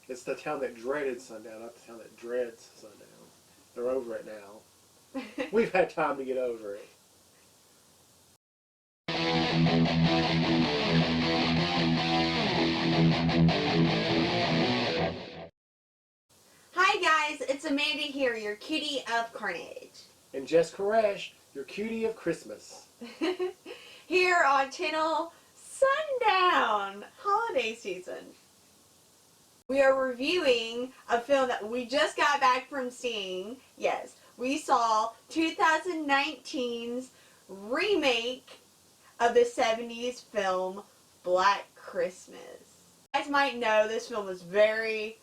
It's the town that dreaded sundown, not the town that dreads sundown. They're over it now. We've had time to get over it. Hi guys, it's Amanda here, your cutie of Carnage. And JESS KORESH, your cutie of Christmas. Here on Channel Sundown, holiday season. We are reviewing a film that we just got back from seeing. Yes, we saw 2019's remake of the 70s film Black Christmas. You guys might know this film was very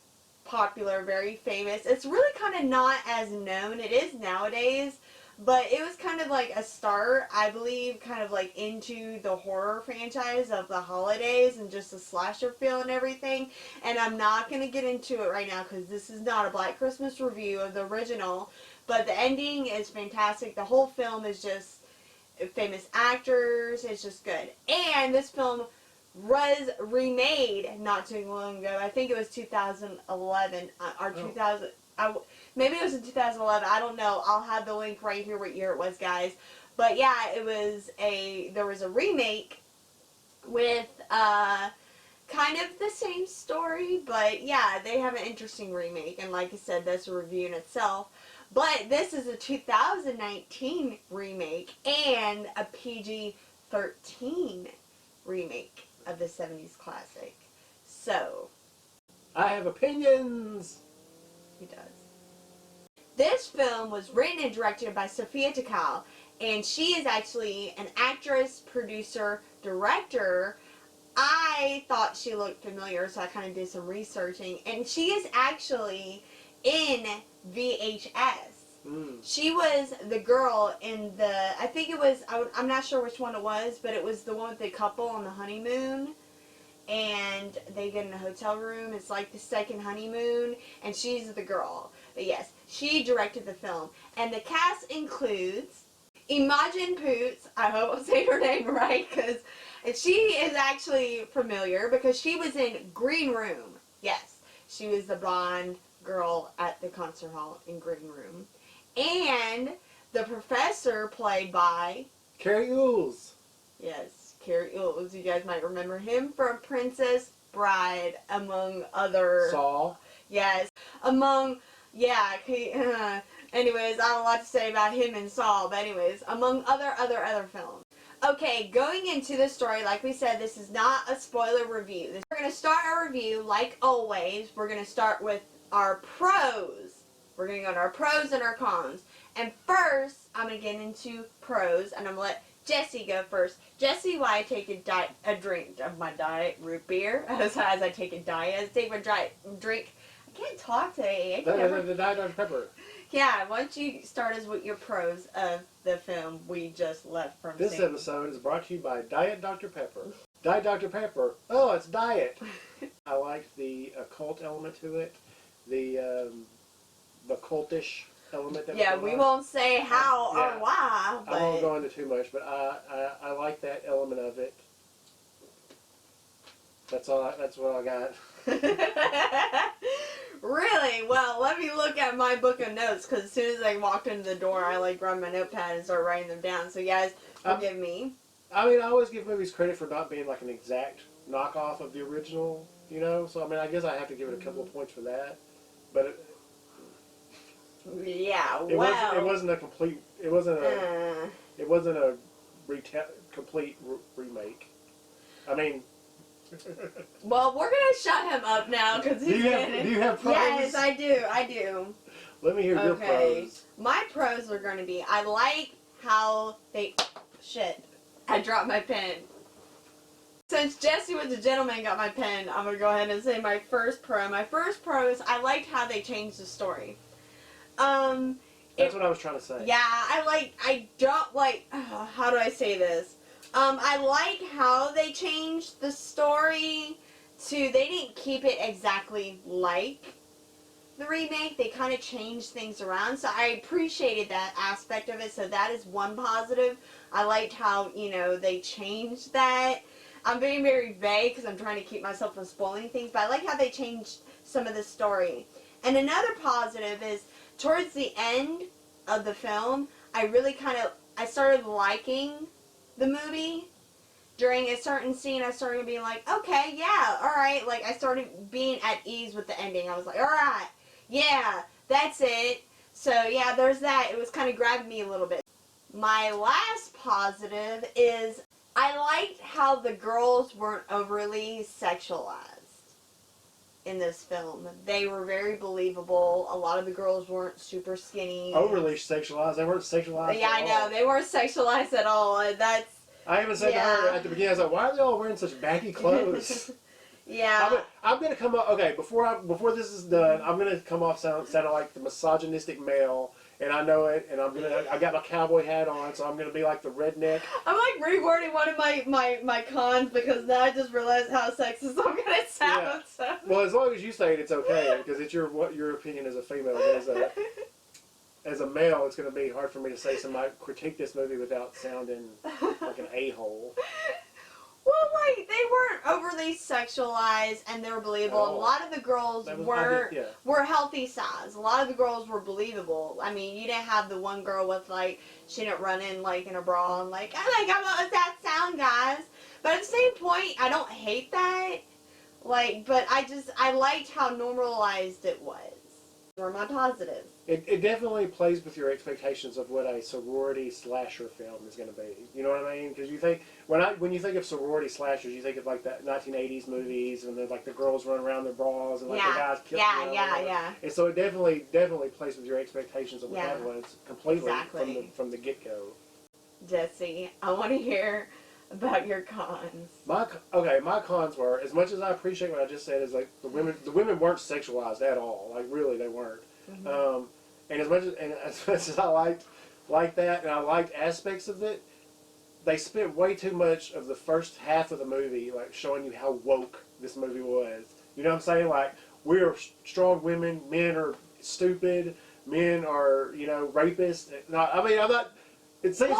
popular, very famous. It's really kind of not as known. It is nowadays, but it was kind of like a start, I believe, kind of like into the horror franchise of the holidays and just the slasher feel and everything. And I'm not going to get into it right now because this is not a Black Christmas review of the original, but the ending is fantastic. The whole film is just famous actors. It's just good. And this film was remade not too long ago. I think it was 2011 or 2000. Maybe it was in 2011. I don't know. I'll have the link right here what year it was, guys. But yeah, there was a remake with kind of the same story, but yeah, they have an interesting remake, and like I said, that's a review in itself. But this is a 2019 remake and a PG-13 remake of the 70s classic. So, I have opinions. He does. This film was written and directed by Sophia Takal, and she is actually an actress, producer, director. I thought she looked familiar, so I kind of did some researching, and she is actually in VHS. She was the girl in I think it was, I'm not sure which one it was, but it was the one with the couple on the honeymoon, and they get in a hotel room. It's like the second honeymoon, and she's the girl. But yes, she directed the film, and the cast includes Imogen Poots. I hope I'm saying her name right, because she is actually familiar because she was in Green Room. Yes, she was the blonde girl at the concert hall in Green Room. And the professor, played by Carrie Ools. Yes, Carrie Ools. You guys might remember him from Princess Bride, among other. Saw. Yes, among, yeah. Anyways, I have a lot to say about him and Saw, but anyways, among other films. Okay, going into the story, like we said, this is not a spoiler review. We're going to start our review, like always. We're going to start with our pros. We're going to go to our pros and our cons. And first, I'm going to get into pros, and I'm going to let Jessie go first. Jessie, why I take a drink of my diet root beer, as I take a diet, I take my drink. I can't talk today. The Diet Dr. Pepper. Yeah, why don't you start us with your pros of the film we just left from This seeing. episode is brought to you by Diet Dr. Pepper. Diet Dr. Pepper. Oh, it's diet. I like the occult element to it. The cultish element that Yeah, we won't say how or why. But I won't go into too much, but I like that element of it. That's all. That's what I got. Really? Well, let me look at my book of notes, because as soon as I walked into the door, I like grabbed my notepad and started writing them down. So you guys, forgive me. I mean, I always give movies credit for not being like an exact knockoff of the original, you know. So I mean, I guess I have to give it a couple of points for that. But it wasn't a complete. It wasn't a complete remake. I mean. Well, we're gonna shut him up now because he's do you have pros? Yes, I do. Let me hear your pros. My pros are going to be, I like how they. Shit, I dropped my pen. Since Jessie was a gentleman and got my pen, I'm going to go ahead and say my first pro. My first pro is I liked how they changed the story. That's what I was trying to say. Yeah, I don't like, how do I say this? I like how they changed the story they didn't keep it exactly like the remake. They kind of changed things around, so I appreciated that aspect of it, so that is one positive. I liked how, they changed that. I'm being very vague because I'm trying to keep myself from spoiling things, but I like how they changed some of the story. And another positive is towards the end of the film, I started liking the movie. During a certain scene, I started being like, okay, yeah, alright. Like, I started being at ease with the ending. I was like, alright, yeah, that's it. So, yeah, there's that. It was kind of grabbing me a little bit. My last positive is I liked how the girls weren't overly sexualized in this film. They were very believable. A lot of the girls weren't super skinny. Overly sexualized. They weren't sexualized Yeah, at I know. all. They weren't sexualized at all. I even said to her at the beginning, I was like, why are they all wearing such baggy clothes? Yeah. I'm gonna come up. Okay, before this is done, I'm gonna come off sounding like the misogynistic male, and I know it. And I got my cowboy hat on, so I'm gonna be like the redneck. I'm like rewording one of my cons because now I just realized how sexist I'm gonna sound. Yeah. So. Well, as long as you say it, it's okay because it's your opinion as a female. But as a male, it's gonna be hard for me to say somebody critique this movie without sounding like an a-hole. Well, like, they weren't overly sexualized and they were believable. And a lot of the girls were healthy size. A lot of the girls were believable. I mean, you didn't have the one girl with, like, she didn't run in, like, in a bra and, like, oh my god, what was that sound, guys? But at the same point, I don't hate that. Like, but I liked how normalized it was. Were my positives. It definitely plays with your expectations of what a sorority slasher film is going to be. You know what I mean? Because you think when you think of sorority slashers, you think of like that 1980s movies and like the girls running around their bras and like the guys kill. Yeah. And so it definitely plays with your expectations of what that was completely from the get go. Jesse, I want to hear about your cons. My cons were, as much as I appreciate what I just said, is like the women weren't sexualized at all. Like really, they weren't. Mm-hmm. And as much as I liked that, and I liked aspects of it, they spent way too much of the first half of the movie like showing you how woke this movie was. You know what I'm saying? Like, we're strong women, men are stupid, men are, rapists. No, I mean, I'm not. It seems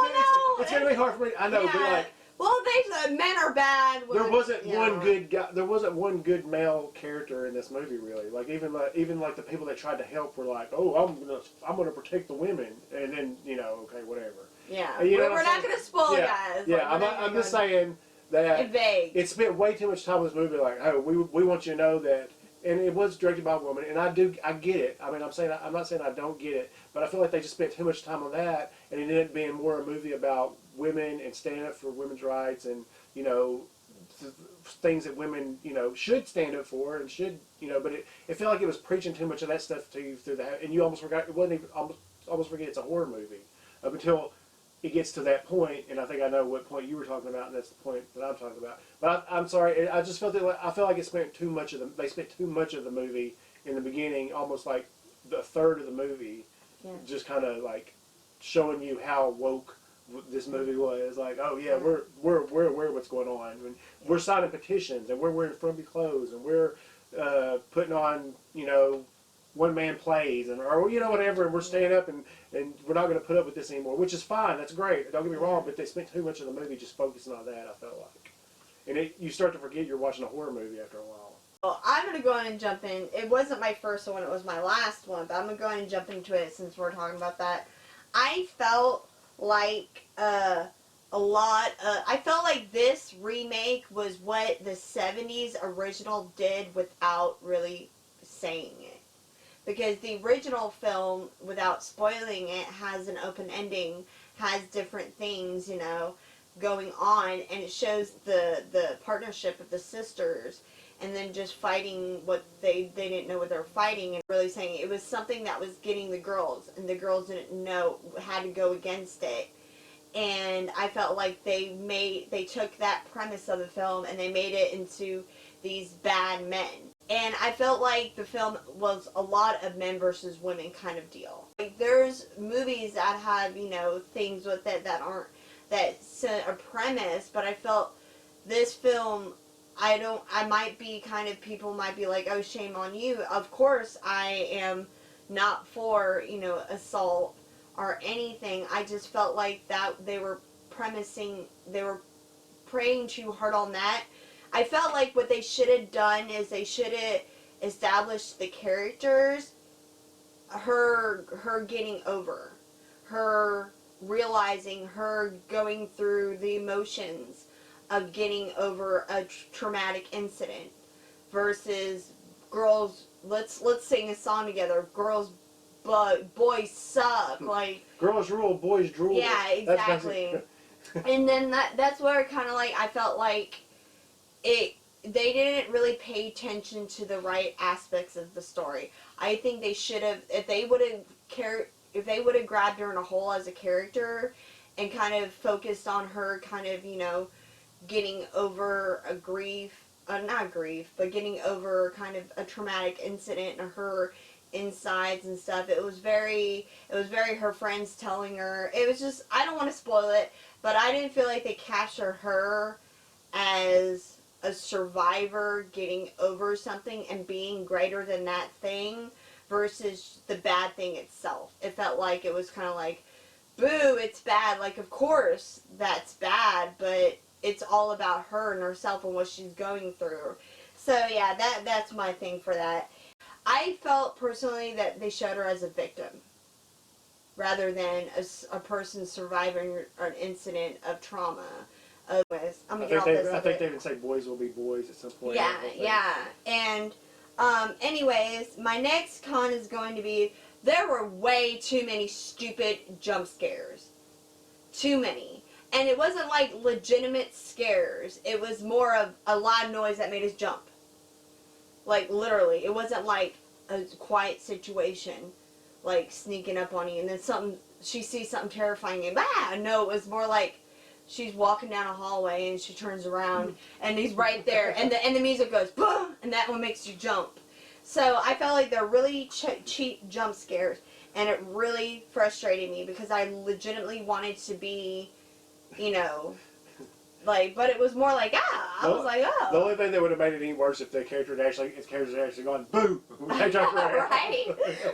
it's going to be hard for me. I know, but like. Well, men are bad. There wasn't one good guy. There wasn't one good male character in this movie, really. Like even the people that tried to help were like, "Oh, I'm gonna protect the women," and then okay, whatever. Yeah, we're not gonna spoil guys. Yeah, I'm just saying that it spent way too much time in this movie. Like, oh, we want you to know that, and it was directed by a woman, and I get it. I mean, I'm not saying I don't get it, but I feel like they just spent too much time on that, and it ended up being more a movie about women and standing up for women's rights and things that women should stand up for and should but it felt like it was preaching too much of that stuff to you through the and you almost forgot it wasn't even almost forget it's a horror movie up until it gets to that point, and I think I know what point you were talking about, and that's the point that I'm talking about. But I'm sorry, I just felt I felt like they spent too much of the movie in the beginning, almost like the third of the movie, just kind of like showing you how woke this movie was. Like, oh yeah, we're aware of what's going on, and we're signing petitions, and we're wearing frumpy clothes, and we're putting on one-man plays or whatever, and we're staying up and we're not going to put up with this anymore, which is fine. That's great. Don't get me wrong, but they spent too much of the movie just focusing on that. I felt like, and you start to forget you're watching a horror movie after a while. Well, I'm going to go ahead and jump in. It wasn't my first one; it was my last one. But I'm going to go ahead and jump into it since we're talking about that. I felt like I felt like this remake was what the 70s original did without really saying it. Because the original film, without spoiling it, has an open ending, has different things, going on, and it shows the partnership of the sisters, and then just fighting what they didn't know what they were fighting, and really saying it was something that was getting the girls, and the girls didn't know how to go against it. And I felt like they took that premise of the film and they made it into these bad men. And I felt like the film was a lot of men versus women kind of deal. Like, there's movies that have, things with it that's a premise, but I felt this film, people might be like, oh, shame on you. Of course, I am not for, assault or anything. I just felt like that they were praying too hard on that. I felt like what they should have done is they should have established the characters, her getting over, her realizing, her going through the emotions of getting over a traumatic incident versus girls, let's sing a song together, girls but boys suck, like girls rule, boys drool. yeah, exactly. And then that's where kind of like I felt like they didn't really pay attention to the right aspects of the story. I think they should have, if they would have grabbed her in a whole as a character and kind of focused on her kind of, you know, getting over a grief, not grief, but getting over kind of a traumatic incident and her insides and stuff. It was very her friends telling her. It was just, I don't want to spoil it, but I didn't feel like they captured her as a survivor getting over something and being greater than that thing versus the bad thing itself. It felt like it was kind of like, boo, it's bad. Like, of course that's bad, but it's all about her and herself and what she's going through. So yeah, that's my thing for that. I felt personally that they showed her as a victim rather than a person surviving an incident of trauma. I think they even say boys will be boys at some point. Yeah, yeah. And anyways, my next con is going to be, there were way too many stupid jump scares. Too many. And it wasn't like legitimate scares. It was more of a loud noise that made us jump. Like, literally. It wasn't like a quiet situation, like sneaking up on you and then she sees something terrifying and bah! No, it was more like she's walking down a hallway and she turns around and he's right there and the music goes boom, and that one makes you jump. So I felt like they're really cheap jump scares, and it really frustrated me because I legitimately wanted to be, you know, like, but it was more like, I was like, oh. The only thing that would have made it any worse if the character had actually gone, boo!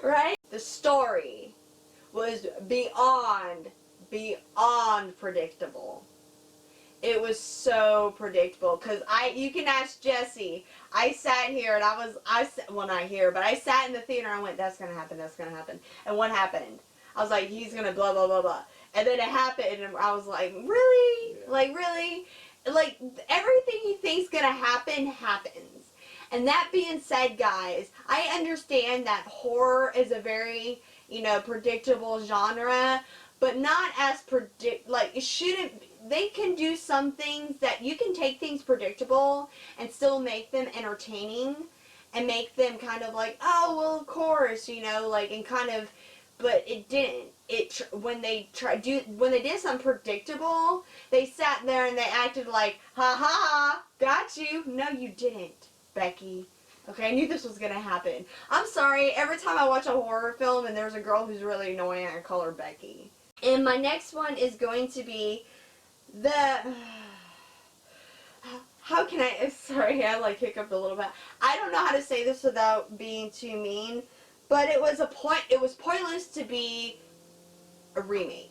Right? The story was beyond predictable. It was so predictable because you can ask Jesse. I sat here and I sat in the theater and I went, that's gonna happen, and what happened? I was like, he's gonna blah blah blah blah, and then it happened and I was like, really? Yeah. Like, really? Like, everything you think's gonna happen happens. And that being said, guys, I understand that horror is a very, you know, predictable genre, but not as it shouldn't. They can do some things that you can take things predictable and still make them entertaining and make them kind of like, oh, well, of course, you know, like, and kind of, but it didn't. When they did something predictable, they sat there and they acted like, ha ha, got you. No, you didn't, Becky. Okay, I knew this was going to happen. I'm sorry, every time I watch a horror film and there's a girl who's really annoying, I call her Becky. And my next one is going to be how can I, sorry, I like hiccuped a little bit. I don't know how to say this without being too mean, but it was pointless to be a remake.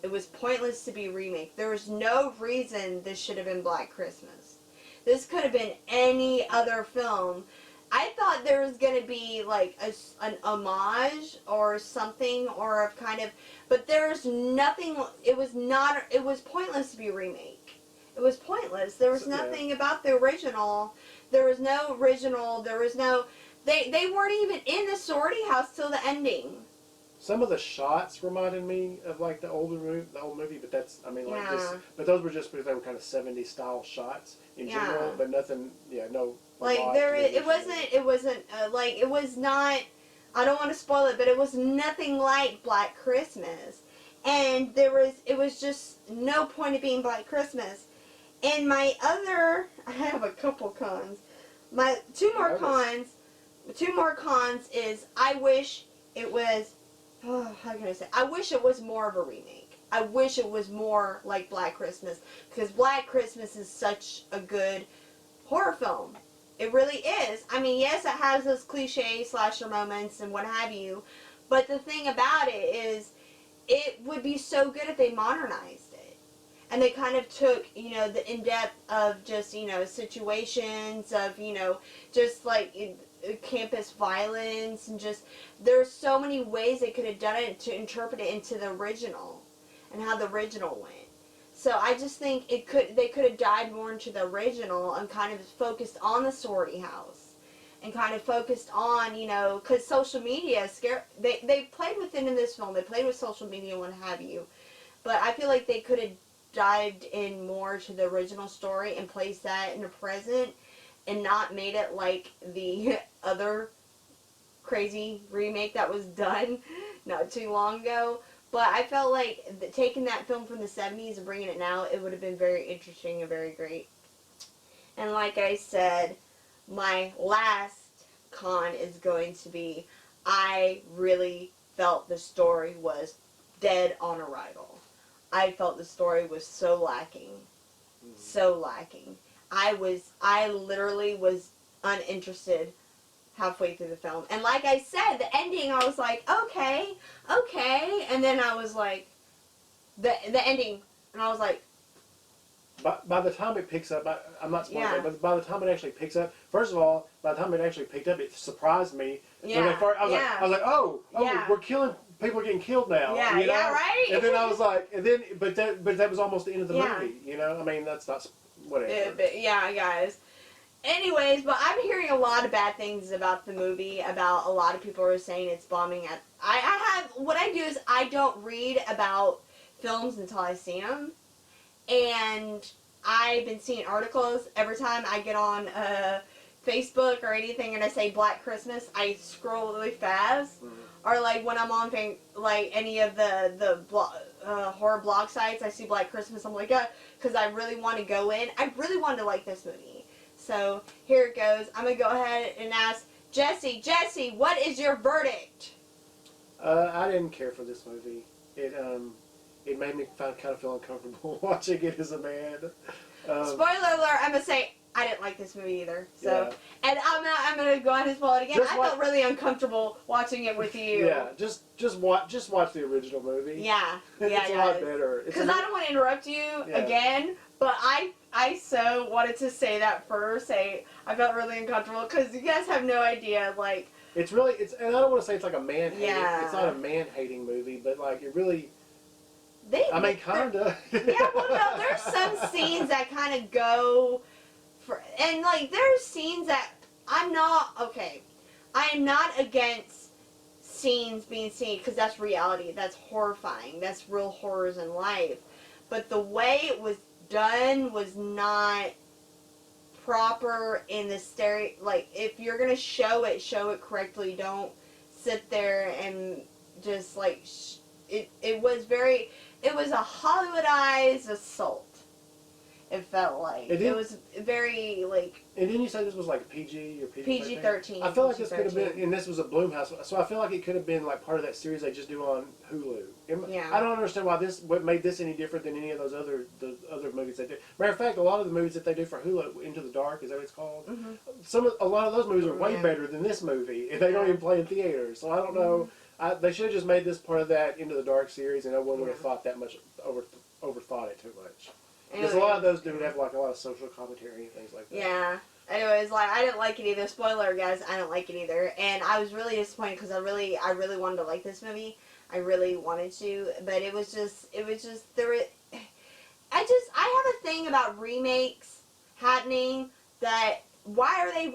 It was pointless to be a remake. There was no reason this should have been Black Christmas. This could have been any other film. I thought there was going to be like an homage or something, or a kind of, but there's nothing. It was pointless to be a remake. It was pointless. There was nothing about the original. There was no original. There was no, they weren't even in the sorority house till the ending. Some of the shots reminded me of like the old movie, but that's, I mean, like this, but those were just because they were kind of 70s style shots in general, but nothing, no. Like it was not, I don't want to spoil it, but it was nothing like Black Christmas. And it was just no point of being Black Christmas. And I have a couple cons. My two more cons is I wish it was, how can I say? I wish it was more of a remake. I wish it was more like Black Christmas, because Black Christmas is such a good horror film. It really is. I mean, yes, it has those cliche slasher moments and what have you, but the thing about it is, it would be so good if they modernized it. and they kind of took, you know, the in-depth of just, you know, situations of, you know, just like campus violence, and just there's so many ways they could have done it to interpret it into the original and how the original went. So I just think they could have dived more into the original and kind of focused on the sorority house and kind of focused on, you know, because social media they played with it in this film. They played with social media and what have you. But I feel like they could have dived in more to the original story and placed that in the present and not made it like the other crazy remake that was done not too long ago. But I felt like taking that film from the 70s and bringing it now, it would have been very interesting and very great. And like I said, my last con is going to be, I really felt the story was dead on arrival. I felt the story was so lacking. So lacking. I literally was uninterested halfway through the film. And like I said, the ending, I was like, okay. And then I was like, the ending, and I was like, By the time it picks up, I'm not spoiling Yeah. it, but by the time it actually picks up, first of all, by the time it actually picked up, it surprised me. Yeah, When I was like, oh, Yeah. we're killing, people are getting killed now. Yeah, you know? yeah, right? And then I was like, but that was almost the end of the Yeah. movie, you know? I mean, that's not, whatever. yeah, guys. Anyways, but I'm hearing a lot of bad things about the movie, about a lot of people are saying it's bombing at, what I do is I don't read about films until I see them, and I've been seeing articles every time I get on Facebook or anything and I say Black Christmas, I scroll really fast. Or like when I'm on like any of the horror blog sites, I see Black Christmas, I'm like, because I really want to go in. I really want to like this movie. So here it goes. I'm going to go ahead and ask Jesse, what is your verdict? I didn't care for this movie. It made me kind of feel uncomfortable watching it as a man. Spoiler alert, I'm going to say I didn't like this movie either. So, Yeah. And I'm going to go ahead and spoil it again. I felt really uncomfortable watching it with you. Yeah, just watch the original movie. Yeah. It's a lot better. Because I don't want to interrupt you again, but I so wanted to say that first. I felt really uncomfortable because you guys have no idea, like. And I don't want to say it's like a man-hating. Yeah. It's not a man-hating movie, but like it really. Kinda. Yeah, well, no, there's some scenes that kind of go and like there's scenes that I am not against scenes being seen because that's reality, that's horrifying, that's real horrors in life, but the way it was done was not proper in the like if you're gonna show it correctly. Don't sit there and just like it was a Hollywoodized assault. It felt like it was very like. And didn't you say this was like PG or PG-13? I feel like this could have been, and this was a Blumhouse, so I feel like it could have been like part of that series they just do on Hulu. Yeah. I don't understand what made this any different than any of those other movies they do. Matter of fact, a lot of the movies that they do for Hulu, Into the Dark, is that what it's called? Mm-hmm. A lot of those movies are way better than this movie, and they don't even play in theaters. So I don't know. They should have just made this part of that Into the Dark series, and no one would have thought that much overthought it too much. Because a lot of those do have like a lot of social commentary and things like that. Yeah. Anyways, like I didn't like it either. Spoiler, guys, I didn't like it either, and I was really disappointed because I really wanted to like this movie. I really wanted to, but it was just I have a thing about remakes happening that why are they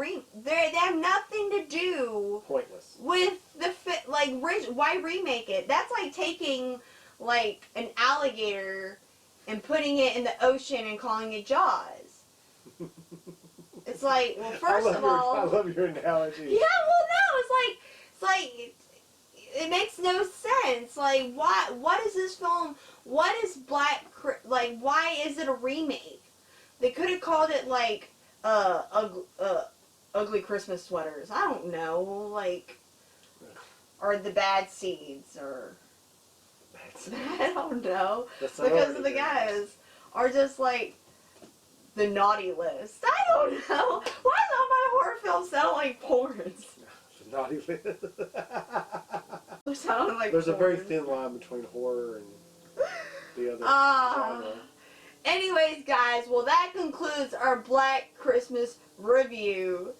have nothing to do Pointless with the why remake it? That's like taking like an alligator and putting it in the ocean and calling it Jaws. It's like, well, first of all, I love your analogy. Yeah, well, no, it's like it makes no sense. Like, what is this film? What is why is it a remake? They could have called it like Ugly Christmas Sweaters. I don't know, like, or The Bad Seeds, or I don't know, because of the guys are just like the naughty list. I don't know. Why do all my horror films sound like porns? The naughty list. Sound like There's porn. a very thin line between horror and the other genre. Anyways, guys, well, that concludes our Black Christmas review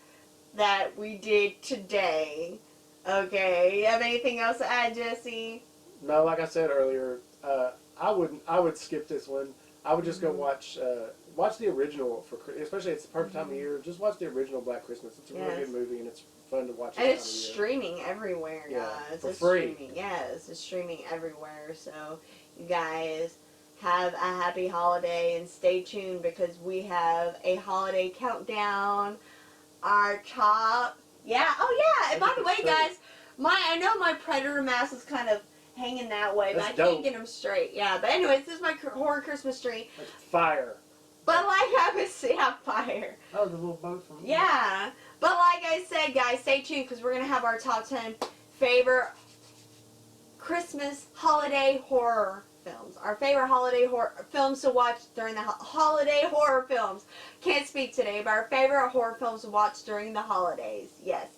that we did today. Okay, you have anything else to add, Jesse? No, like I said earlier, I would skip this one. I would just go watch the original especially it's the perfect time of year. Just watch the original Black Christmas. It's a really good movie and it's fun to watch. And it's streaming everywhere, guys. For it's free. Streaming. Yes, it's streaming everywhere. So you guys have a happy holiday and stay tuned because we have a holiday countdown. Our top, and by the way, guys, I know my Predator mask is kind of hanging that way, but I can't get them straight. Yeah, but anyways, this is my horror Christmas tree. It's fire. But like I was saying, fire. Oh, the little boat from. Yeah, but like I said, guys, stay tuned because we're gonna have our top 10 favorite Christmas holiday horror films. Our favorite holiday horror films to watch during the holiday horror films. Can't speak today, but our favorite horror films to watch during the holidays. Yes,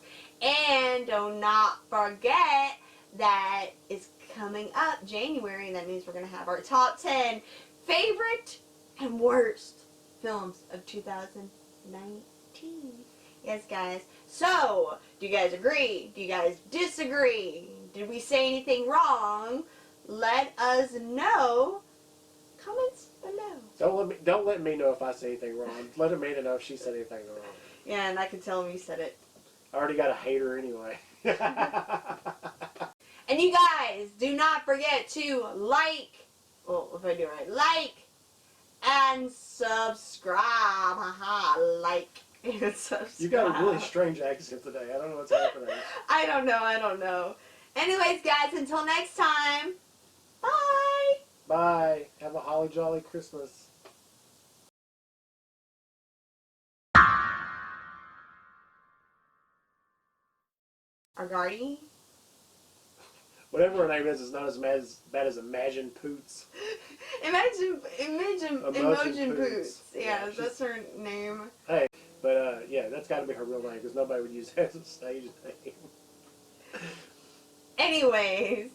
and do not forget that it's coming up January, and that means we're gonna have our top 10 favorite and worst films of 2019. Yes, guys. So, do you guys agree? Do you guys disagree? Did we say anything wrong? Let us know. Comments below. Don't let me know if I say anything wrong. Let Amanda know if she said anything wrong. Yeah, and I can tell him you said it. I already got a hater anyway. And you guys, do not forget to like, if I do it right, like and subscribe. Like and subscribe. You got a really strange accent today. I don't know what's happening. I don't know. Anyways, guys, until next time, bye. Bye. Have a holly jolly Christmas. Argardi? Whatever her name is not as bad as Imagine Poots. Imagine Poots. Yeah, that's her name. Hey, but yeah, that's got to be her real name because nobody would use that as a stage name. Anyways.